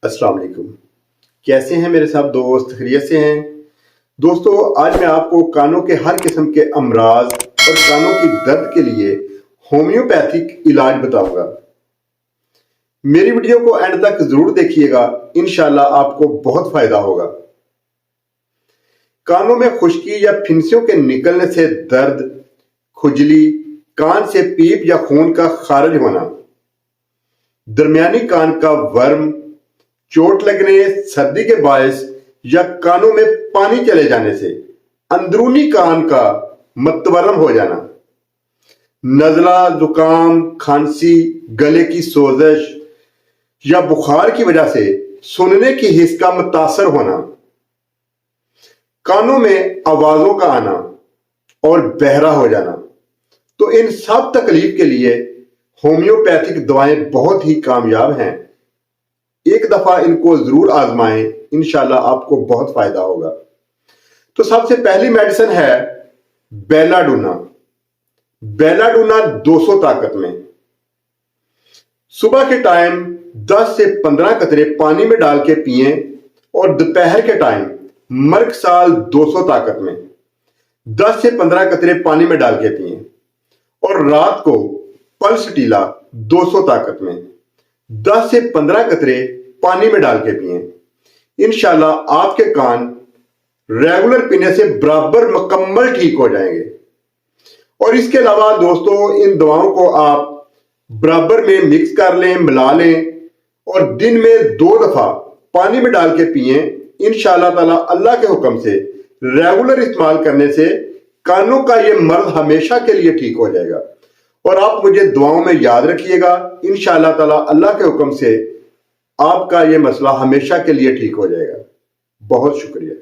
السلام علیکم، کیسے ہیں میرے سب دوست؟ خیریت سے ہیں؟ دوستو، آج میں آپ کو کانوں کے ہر قسم کے امراض اور کانوں کی درد کے لیے ہومیوپیتھک علاج بتاؤں گا۔ میری ویڈیو کو اینڈ تک ضرور دیکھیے گا، انشاءاللہ آپ کو بہت فائدہ ہوگا۔ کانوں میں خشکی یا پھنسیوں کے نکلنے سے درد، کھجلی، کان سے پیپ یا خون کا خارج ہونا، درمیانی کان کا ورم، چوٹ لگنے، سردی کے باعث یا کانوں میں پانی چلے جانے سے اندرونی کان کا متورم ہو جانا، نزلہ، زکام، کھانسی، گلے کی سوزش یا بخار کی وجہ سے سننے کی حس کا متاثر ہونا، کانوں میں آوازوں کا آنا اور بہرا ہو جانا، تو ان سب تکلیف کے لیے ہومیوپیتھک دوائیں بہت ہی کامیاب ہیں۔ ایک دفعہ ان کو ضرور آزمائیں، انشاءاللہ آپ کو بہت فائدہ ہوگا۔ تو سب سے پہلی میڈیسن ہے بیلا ڈونا۔ بیلا ڈونا 200 طاقت میں۔ صبح کے ٹائم 10 سے 15 قطرے پانی میں ڈال کے پئیں اور دوپہر کے ٹائم مرگ سال 200 طاقت میں 10 سے 15 قطرے پانی میں ڈال کے پئیں اور رات کو پلس ٹیلا 200 طاقت میں 10 سے 15 قطرے پانی میں ڈال کے پئیں۔ انشاءاللہ آپ کے کان ریگولر پینے سے برابر مکمل ٹھیک ہو جائیں گے۔ اور اس کے علاوہ دوستو، ان دواؤں کو آپ برابر میں مکس کر لیں، ملا لیں اور دن میں 2 دفعہ پانی میں ڈال کے پئیں۔ انشاءاللہ تعالی اللہ کے حکم سے ریگولر استعمال کرنے سے کانوں کا یہ مرض ہمیشہ کے لیے ٹھیک ہو جائے گا۔ اور آپ مجھے دعاؤں میں یاد رکھیے گا، انشاءاللہ تعالی اللہ کے حکم سے آپ کا یہ مسئلہ ہمیشہ کے لیے ٹھیک ہو جائے گا۔ بہت شکریہ۔